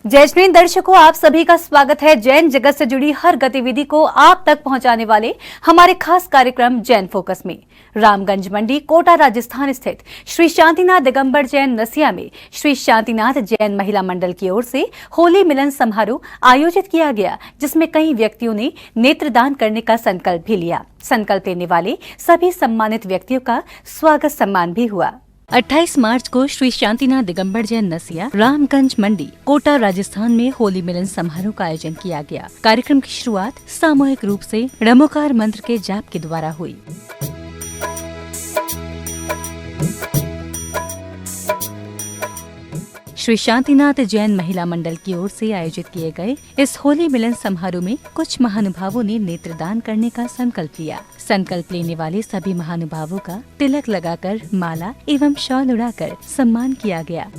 Jasmine दर्शकों, आप सभी का स्वागत है। जैन जगत से जुड़ी हर गतिविधि को आप तक पहुंचाने वाले हमारे खास कार्यक्रम जैन फोकस में रामगंज मंडी कोटा राजस्थान स्थित श्री शांतिनाथ दिगंबर जैन नसिया में श्री शांतिनाथ जैन महिला मंडल की ओर से होली मिलन समारोह आयोजित किया गया, जिसमें कई व्यक्तियों ने नेत्रदान करने का संकल्प भी लिया। संकल्प लेने वाले सभी सम्मानित व्यक्तियों का स्वागत सम्मान भी हुआ। 28 मार्च को श्री शांतिनाथ दिगंबर जैन नसिया रामगंज मंडी कोटा राजस्थान में होली मिलन समारोह का आयोजन किया गया। कार्यक्रम की शुरुआत सामूहिक रूप से रमोकार मंत्र के जाप के द्वारा हुई। श्री शांतिनाथ जैन महिला मंडल की ओर से आयोजित किए गए इस होली मिलन समारोह में कुछ महानुभावों ने नेत्रदान करने का संकल्प लिया। संकल्प लेने वाले सभी महानुभावों का तिलक लगाकर माला एवं शॉल उड़ाकर सम्मान किया गया।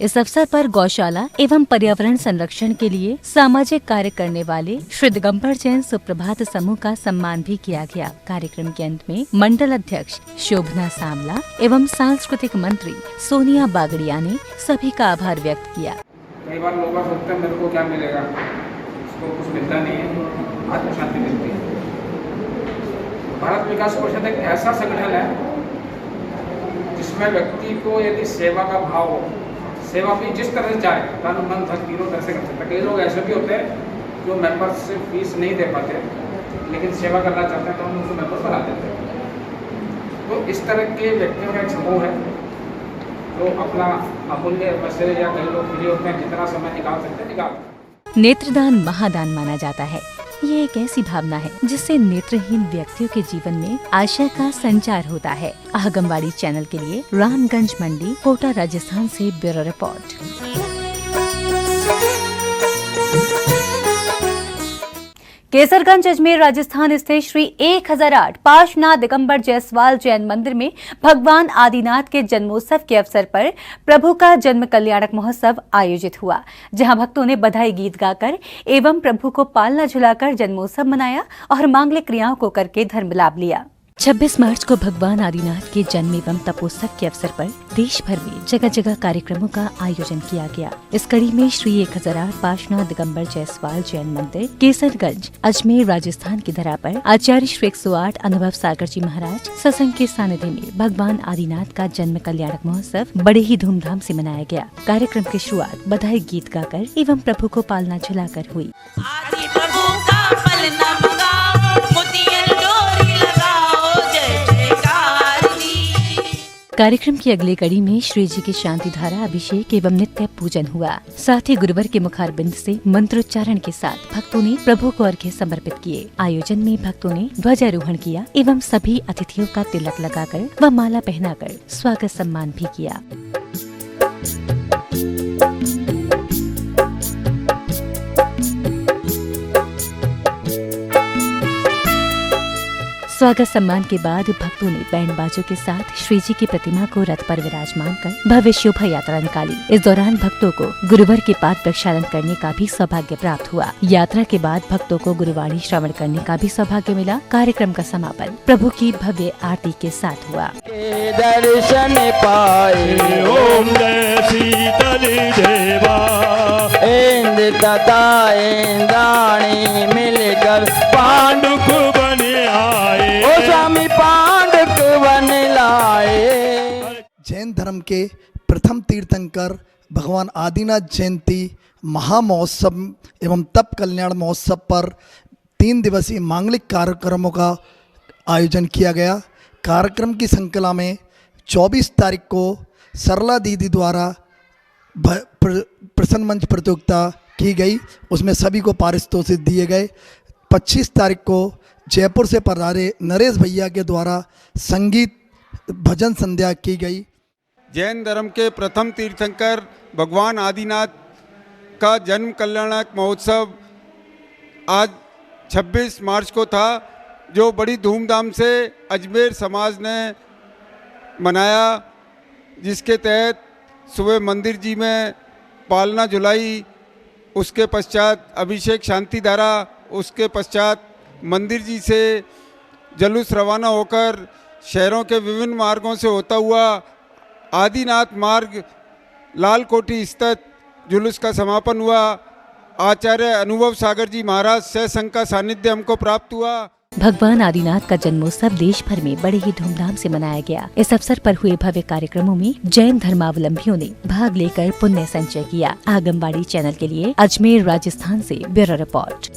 इस अवसर पर गौशाला एवं पर्यावरण संरक्षण के लिए सामाजिक कार्य करने वाले श्री दिगंबर जैन सुप्रभात समूह का सम्मान भी किया गया। कार्यक्रम के अंत में मंडल अध्यक्ष शोभना सामला एवं सांस्कृतिक मंत्री सोनिया बागड़िया ने सभी का आभार व्यक्त किया। कई बार लोग सोचते हैं मेरे को क्या मिलेगा, इसको कुछ मिलता नहीं है, आत्म शांति मिलती है। भारत विकास परिषद एक ऐसा संगठन है जिसमें व्यक्ति को यदि सेवा का भाव हो, सेवा भी जिस तरह से चाहे तन मन धन तीनों तरह से कर सकते हैं। कई लोग ऐसे भी होते हैं जो मेंबरशिप फीस नहीं दे पाते लेकिन सेवा करना चाहते हैं तो हम उनको मेंबर बना देते हैं। तो इस तरह के व्यक्तियों का एक समूह है तो अपना अमूल्य पैसे या कई लोग फ्री होते हैं, जितना समय निकाल सकते हैं निकाल। नेत्रदान महादान माना जाता है। ये एक ऐसी भावना है जिससे नेत्रहीन व्यक्तियों के जीवन में आशा का संचार होता है। आगमवाड़ी चैनल के लिए रामगंज मंडी कोटा राजस्थान से ब्यूरो रिपोर्ट। केसरगंज अजमेर राजस्थान स्थित श्री 1008 पार्श्वनाथ दिगंबर जायसवाल जैन मंदिर में भगवान आदिनाथ के जन्मोत्सव के अवसर पर प्रभु का जन्म कल्याणक महोत्सव आयोजित हुआ, जहां भक्तों ने बधाई गीत गाकर एवं प्रभु को पालना झुलाकर जन्मोत्सव मनाया और मांगलिक क्रियाओं को करके धर्म लाभ लिया। 26 मार्च को भगवान आदिनाथ के जन्म एवं तपोत्सव के अवसर पर देश भर में जगह जगह कार्यक्रमों का आयोजन किया गया। इस कड़ी में श्री 1008 पार्श्वनाथ दिगंबर जायसवाल जैन मंदिर केसरगंज अजमेर राजस्थान की धरा पर आचार्य श्री 108 अनुभव सागर जी महाराज सत्संग के सानिध्य में भगवान आदिनाथ का जन्म कल्याणक महोत्सव बड़े ही धूमधाम से मनाया गया। कार्यक्रम की शुरुआत बधाई गीत गाकर एवं प्रभु को पालना झुलाकर हुई। कार्यक्रम की अगली कड़ी में श्री जी की शांति धारा अभिषेक एवं नित्य पूजन हुआ। साथ ही गुरुवर के मुखारबिंद से मंत्रोच्चारण के साथ भक्तों ने प्रभु को अर्घ्य समर्पित किए। आयोजन में भक्तों ने ध्वजारोहण किया एवं सभी अतिथियों का तिलक लगाकर व माला पहनाकर स्वागत सम्मान भी किया। स्वागत सम्मान के बाद भक्तों ने बैंड बाजों के साथ श्री जी की प्रतिमा को रथ पर विराजमान कर भव्य शोभा यात्रा निकाली। इस दौरान भक्तों को गुरुवर के पाद प्रक्षालन करने का भी सौभाग्य प्राप्त हुआ। यात्रा के बाद भक्तों को गुरुवाणी श्रवण करने का भी सौभाग्य मिला। कार्यक्रम का समापन प्रभु की भव्य आरती के साथ हुआ। दर्शन पाए ओम जय शीतल देवा, इंद्र तथा इंद्राणी मिलकर पांडुक बने आए, ओ स्वामी पांडुक बन लाए। जैन धर्म के प्रथम तीर्थंकर भगवान आदिनाथ जयंती महामहोत्सव एवं तप कल्याण महोत्सव पर 3 दिवसीय मांगलिक कार्यक्रमों का आयोजन किया गया। कार्यक्रम की श्रृंखला में 24 तारीख को सरला दीदी द्वारा प्रसन्न मंच प्रतियोगिता की गई, उसमें सभी को पारितोषिक दिए गए। 25 तारीख को जयपुर से पधारे नरेश भैया के द्वारा संगीत भजन संध्या की गई। जैन धर्म के प्रथम तीर्थंकर भगवान आदिनाथ का जन्म कल्याणक महोत्सव आज 26 मार्च को था, जो बड़ी धूमधाम से अजमेर समाज ने मनाया, जिसके तहत सुबह मंदिर जी में पालना झुलाई, उसके पश्चात अभिषेक शांति धारा, उसके पश्चात मंदिर जी से जुलूस रवाना होकर शहरों के विभिन्न मार्गों से होता हुआ आदिनाथ मार्ग लाल कोठी स्थित जुलूस का समापन हुआ। आचार्य अनुभव सागर जी महाराज सह संघ का सानिध्य हमको प्राप्त हुआ। भगवान आदिनाथ का जन्मोत्सव देश भर में बड़े ही धूमधाम से मनाया गया। इस अवसर पर हुए भव्य कार्यक्रमों में जैन धर्मावलंबियों ने भाग लेकर पुण्य संचय किया। आगंबाड़ी चैनल के लिए अजमेर राजस्थान से ब्यूरो रिपोर्ट।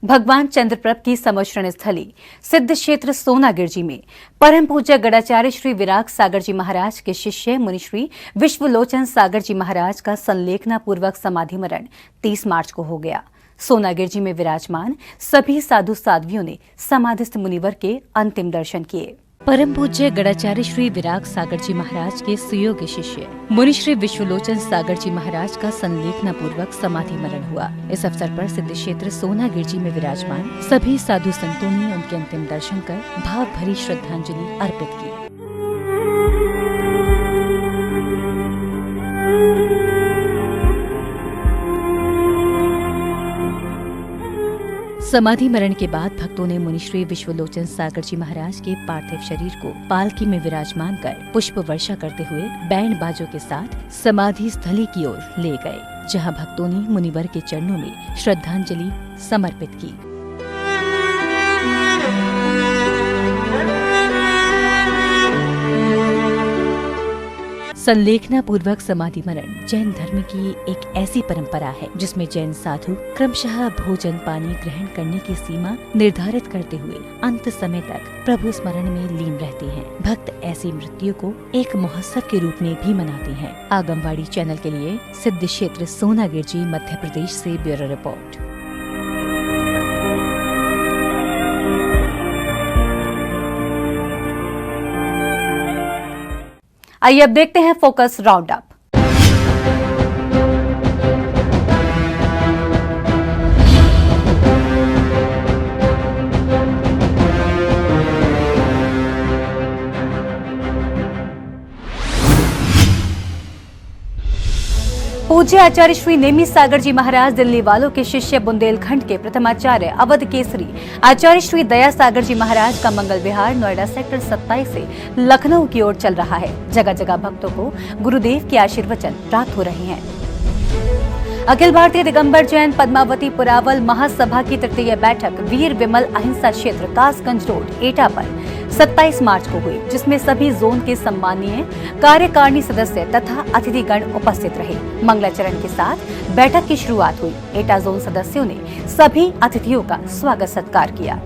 भगवान चंद्रप्रभ की समर्षण स्थली सिद्ध क्षेत्र सोनागिरजी में परम पूज्य गणाचार्य श्री विराग सागर जी महाराज के शिष्य मुनि श्री विश्वलोचन सागर जी महाराज का संलेखना पूर्वक समाधि मरण 30 मार्च को हो गया। सोनागिरजी में विराजमान सभी साधु साध्वियों ने समाधिस्थ मुनिवर के अंतिम दर्शन किए। परम पूज्य गणाचार्य श्री विराग सागर जी महाराज के सुयोग्य शिष्य मुनि श्री विश्वलोचन सागर जी महाराज का संलेखना पूर्वक समाधि मरण हुआ। इस अवसर पर सिद्ध क्षेत्र सोनागिरजी में विराजमान सभी साधु संतों ने उनके अंतिम दर्शन कर भाव भरी श्रद्धांजलि अर्पित की। समाधि मरण के बाद भक्तों ने मुनि श्री विश्वलोचन सागर जी महाराज के पार्थिव शरीर को पालकी में विराजमान कर पुष्प वर्षा करते हुए बैंड बाजों के साथ समाधि स्थली की ओर ले गए, जहां भक्तों ने मुनिवर के चरणों में श्रद्धांजलि समर्पित की। संलेखना पूर्वक समाधि मरण जैन धर्म की एक ऐसी परंपरा है जिसमें जैन साधु क्रमशः भोजन पानी ग्रहण करने की सीमा निर्धारित करते हुए अंत समय तक प्रभु स्मरण में लीन रहते हैं। भक्त ऐसी मृत्यु को एक महोत्सव के रूप में भी मनाते हैं। आगंबाड़ी चैनल के लिए सिद्ध क्षेत्र सोनागिरजी मध्य प्रदेश से ब्यूरो रिपोर्ट। आइए अब देखते हैं फोकस राउंड अप। पूज्य आचार्य श्री नेमी सागर जी महाराज दिल्ली वालों के शिष्य बुंदेलखंड के प्रथमाचार्य अवध केसरी आचार्य श्री दया सागर जी महाराज का मंगल विहार नोएडा सेक्टर 27 से लखनऊ की ओर चल रहा है। जगह जगह भक्तों को गुरुदेव के आशीर्वचन प्राप्त हो रहे हैं। अखिल भारतीय दिगंबर जैन पद्मावती पुरावल महासभा की तृतीय बैठक वीर विमल अहिंसा क्षेत्र कासगंज रोड एटा पर 27 मार्च को हुई, जिसमें सभी जोन के सम्मानीय कार्यकारिणी सदस्य तथा अतिथिगण उपस्थित रहे। मंगलाचरण के साथ बैठक की शुरुआत हुई। एटा जोन सदस्यों ने सभी अतिथियों का स्वागत सत्कार किया।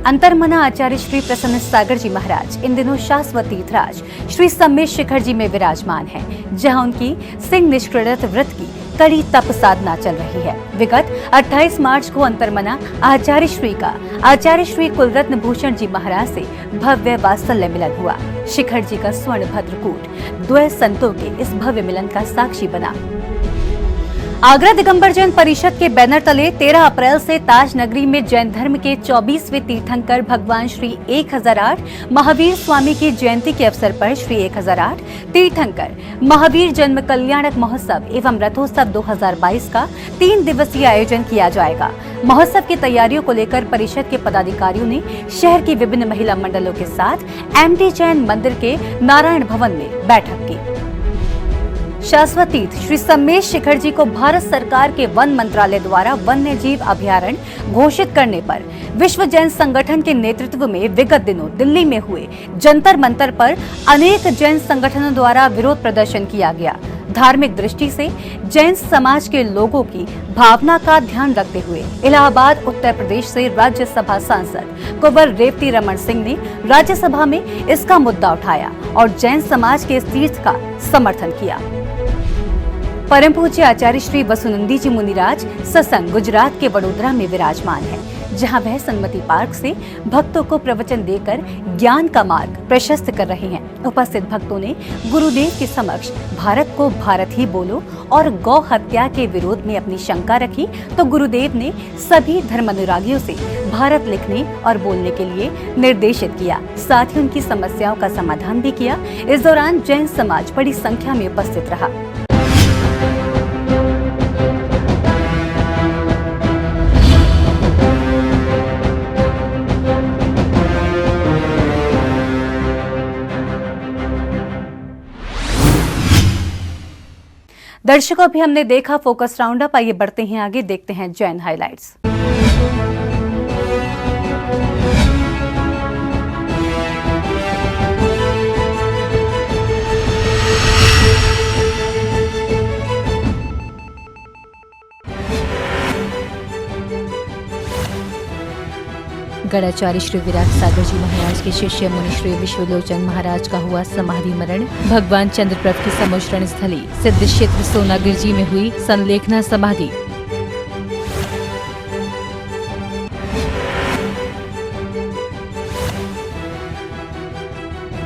अंतर्मना आचार्य श्री प्रसन्न सागर जी महाराज इन दिनों शाश्वत तीर्थराज श्री सम्मेश शिखर जी में विराजमान हैं, जहां उनकी सिंह निष्क्रियत व्रत की कड़ी तप साधना चल रही है। विगत 28 मार्च को अंतर्मना आचार्य श्री का आचार्य श्री कुलरत्न भूषण जी महाराज से भव्य वात्सल्य मिलन हुआ। शिखर जी का स्वर्ण भद्रकूट द्वय संतों के इस भव्य मिलन का साक्षी बना। आगरा दिगंबर जैन परिषद के बैनर तले 13 अप्रैल से ताज नगरी में जैन धर्म के 24वें तीर्थंकर भगवान श्री 1008 महावीर स्वामी की जयंती के अवसर पर श्री 1008 तीर्थंकर महावीर जन्म कल्याणक महोत्सव एवं रथोत्सव 2022 का 3 दिवसीय आयोजन किया जाएगा। महोत्सव की तैयारियों को लेकर परिषद के पदाधिकारियों ने शहर की विभिन्न महिला मंडलों के साथ एमटी जैन मंदिर के नारायण भवन में बैठक की। शाश्वत तीर्थ श्री सम्मेश शिखर जी को भारत सरकार के वन मंत्रालय द्वारा वन्य जीव अभयारण्य घोषित करने पर विश्व जैन संगठन के नेतृत्व में विगत दिनों दिल्ली में हुए जंतर मंतर पर अनेक जैन संगठनों द्वारा विरोध प्रदर्शन किया गया। धार्मिक दृष्टि से जैन समाज के लोगों की भावना का ध्यान रखते हुए इलाहाबाद उत्तर प्रदेश से राज्यसभा सांसद कुंवर रेवती रमन सिंह ने राज्यसभा में इसका मुद्दा उठाया और जैन समाज के इस तीर्थ का समर्थन किया। परम पूज्य आचार्य श्री वसुनंदी जी मुनिराज सत्संग गुजरात के वडोदरा में विराजमान है, जहां वह सन्मति पार्क से भक्तों को प्रवचन देकर ज्ञान का मार्ग प्रशस्त कर रहे हैं। उपस्थित भक्तों ने गुरुदेव के समक्ष भारत को भारत ही बोलो और गौ हत्या के विरोध में अपनी शंका रखी, तो गुरुदेव ने सभी धर्मानुरागियों से भारत लिखने और बोलने के लिए निर्देशित किया। साथ ही उनकी समस्याओं का समाधान भी किया। इस दौरान जैन समाज बड़ी संख्या में उपस्थित रहा। दर्शकों, अभी हमने देखा फोकस राउंड अप। आइए बढ़ते हैं आगे, देखते हैं जैन हाइलाइट्स। गढ़ाचार्य श्री विराट सागर जी महाराज के शिष्य मुनि श्री विश्वलोचन महाराज का हुआ समाधि मरण। भगवान चंद्रप्रभ की समुच्चरण स्थली सिद्ध क्षेत्र सोनागिर जी में हुई संलेखना समाधि।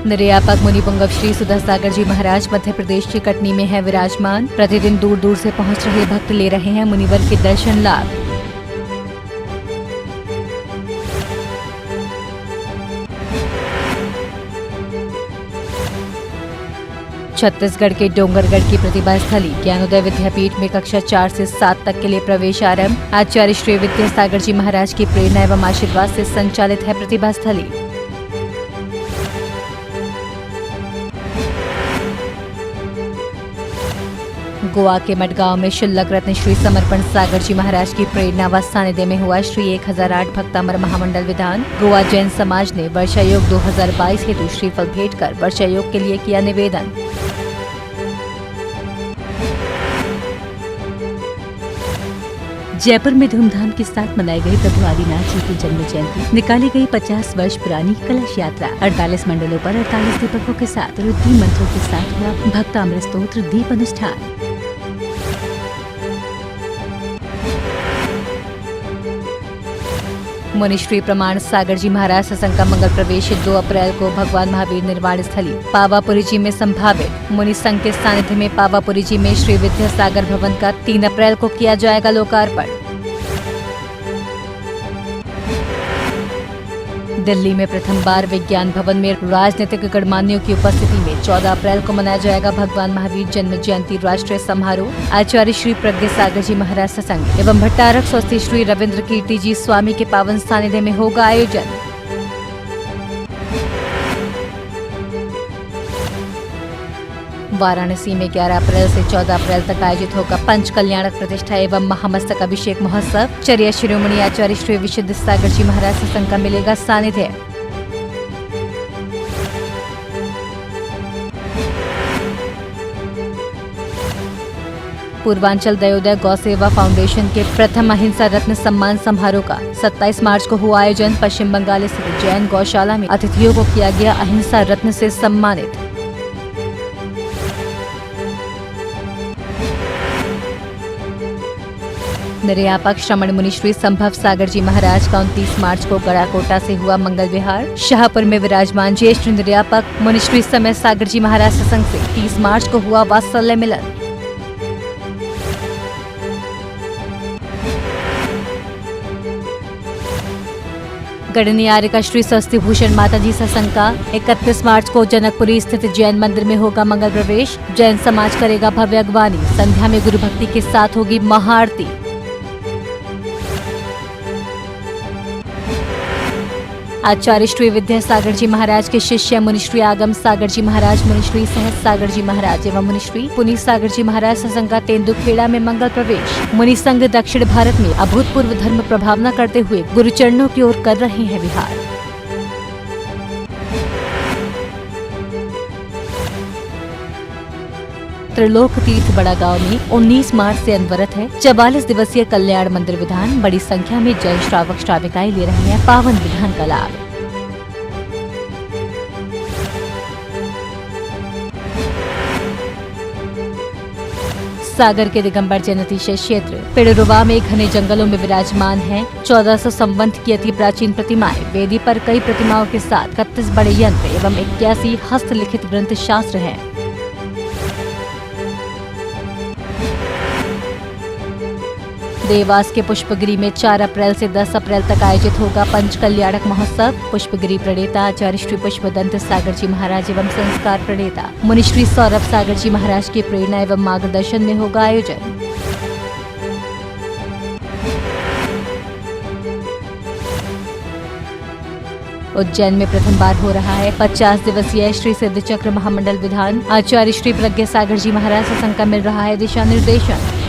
निर्यापक मुनि पुंगव श्री सुधा सागर जी महाराज मध्य प्रदेश के कटनी में है विराजमान। प्रतिदिन दूर दूर से पहुंच रहे भक्त ले रहे हैं मुनिवर के दर्शन लाभ। छत्तीसगढ़ के डोंगरगढ़ की प्रतिभा स्थली ज्ञानोदय विद्यापीठ में कक्षा 4 से 7 तक के लिए प्रवेश आरंभ। आचार्य श्री विद्यासागर जी महाराज की प्रेरणा एवं आशीर्वाद से संचालित है प्रतिभा स्थली। गोवा के मडगांव में शुल्लक रत्न श्री समर्पण सागर जी महाराज की प्रेरणा व सानिध्य में हुआ श्री 1008 भक्तामर महामंडल विधान। गोवा जैन समाज ने वर्षा योग 2022 हेतु श्रीफल भेंट कर वर्षा योग के लिए किया निवेदन। जयपुर में धूमधाम के साथ मनाई गई प्रभु आदिनाथ जी की जन्म जयंती। निकाली गई 50 वर्ष पुरानी कलश यात्रा। 48 मंडलों पर 48 दीपकों के साथ रुद्री मंत्रों के साथ हुआ भक्तामृत स्तोत्र दीप अनुष्ठान। मुनि श्री प्रमाण सागर जी महाराज सत्संग का मंगल प्रवेश 2 अप्रैल को भगवान महावीर निर्वाण स्थली पावापुरी जी में संभावित। मुनि संघ के सानिध्य में पावापुरी जी में श्री विद्यासागर भवन का 3 अप्रैल को किया जाएगा लोकार्पण। दिल्ली में प्रथम बार विज्ञान भवन में राजनीतिक गणमान्यों की उपस्थिति में 14 अप्रैल को मनाया जाएगा भगवान महावीर जन्म जयंती राष्ट्रीय समारोह। आचार्य श्री प्रज्ञ सागर जी महाराज सत्संग एवं भट्टारक स्वस्ति श्री रविंद्र कीर्ति जी स्वामी के पावन सानिध्य में होगा आयोजन। वाराणसी में 11 अप्रैल से 14 अप्रैल तक आयोजित होगा पंच कल्याणक प्रतिष्ठा एवं महामस्तक अभिषेक महोत्सव। चर्या शिरोमणि आचार्य श्री विशुद्ध सागर जी महाराज सत्संग का मिलेगा सानिध्य। पूर्वांचल दयोदय गौ सेवा फाउंडेशन के प्रथम अहिंसा रत्न सम्मान समारोह का 27 मार्च को हुआ आयोजन। पश्चिम बंगाल स्थित जैन गौशाला में अतिथियों को किया गया अहिंसा रत्न से सम्मानित। निर्यापक श्रमण मुनि श्री संभव सागर जी महाराज का 29 मार्च को गड़ाकोटा से हुआ मंगल विहार। शाहपुर में विराजमान ज्येष्ठ निर्यापक मुनि श्री समय सागर जी महाराज सत्संग से 30 मार्च को हुआ वात्सल्य मिलन। गढ़नियारे का श्री स्वस्ति भूषण माता जी सत्संग का 31 मार्च को जनकपुरी स्थित जैन मंदिर में होगा मंगल प्रवेश। जैन समाज करेगा भव्य अगवानी। संध्या में गुरु भक्ति के साथ होगी महाआरती। आचार्य श्री विद्यासागर जी महाराज के शिष्य मुनि श्री आगम सागर जी महाराज, मुनि श्री सहज सागर जी महाराज एवं मुनि श्री पुनीत सागर जी महाराज सत्संग का तेंदुखेड़ा में मंगल प्रवेश। मुनि संघ दक्षिण भारत में अभूतपूर्व धर्म प्रभावना करते हुए गुरुचरणों की ओर कर रहे हैं विहार। त्रिलोक तीर्थ बड़ा गांव में 19 मार्च से अनवरत है 44 दिवसीय कल्याण मंदिर विधान। बड़ी संख्या में जैन श्रावक श्राविकाएं ले रहे हैं पावन विधान का लाभ। सागर के दिगंबर जैनतीशय क्षेत्र पिड़रुवा में घने जंगलों में विराजमान है 1400 संवत की अति प्राचीन प्रतिमाएं। वेदी पर कई प्रतिमाओं के साथ 31 बड़े यंत्र एवं 81 हस्तलिखित ग्रंथ शास्त्र हैं। देवास के पुष्पगिरी में 4 अप्रैल से 10 अप्रैल तक आयोजित होगा पंच कल्याणक महोत्सव। पुष्पगिरी प्रणेता आचार्य श्री पुष्पदंत सागर जी महाराज एवं संस्कार प्रणेता मुनि श्री सौरभ सागर जी महाराज की प्रेरणा एवं मार्गदर्शन में होगा आयोजन। उज्जैन में प्रथम बार हो रहा है 50 दिवसीय श्री सिद्ध चक्र महामंडल विधान। आचार्य श्री प्रज्ञा सागर जी महाराज सत्संग का मिल रहा है दिशा निर्देशन।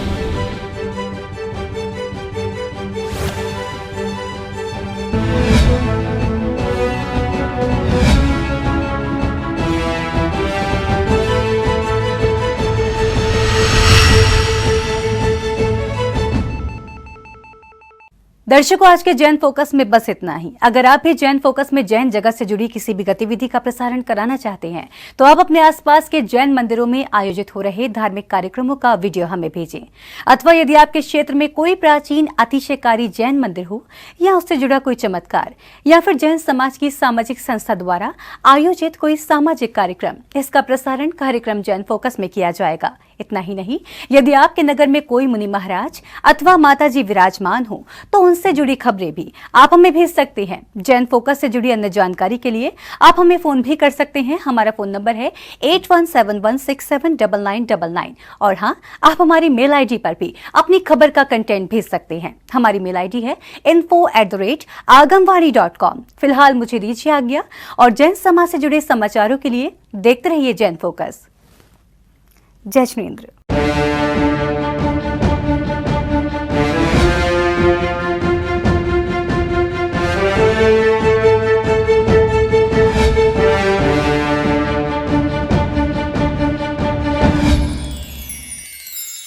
दर्शकों, आज के जैन फोकस में बस इतना ही। अगर आप भी जैन फोकस में जैन जगत से जुड़ी किसी भी गतिविधि का प्रसारण कराना चाहते हैं तो आप अपने आसपास के जैन मंदिरों में आयोजित हो रहे धार्मिक कार्यक्रमों का वीडियो हमें भेजें। अथवा यदि आपके क्षेत्र में कोई प्राचीन अतिशयकारी जैन मंदिर हो या उससे जुड़ा कोई चमत्कार या फिर जैन समाज की सामाजिक संस्था द्वारा आयोजित कोई सामाजिक कार्यक्रम, इसका प्रसारण कार्यक्रम जैन फोकस में किया जाएगा। इतना ही नहीं, यदि आपके नगर में कोई मुनि महाराज अथवा माताजी विराजमान हो तो उनसे जुड़ी खबरें भी आप हमें भेज सकते हैं। जैन फोकस से जुड़ी अन्य जानकारी के लिए आप हमें फोन भी कर सकते हैं। हमारा फोन नंबर है 8171679999। और हाँ, आप हमारी मेल आईडी पर भी अपनी खबर का कंटेंट भेज सकते हैं। हमारी मेल आईडी है info@agamwani.com। फिलहाल मुझे दीजिए आज्ञा और जैन समाज से जुड़े समाचारों के लिए देखते रहिए जैन फोकस। जय श्रीन्द्र।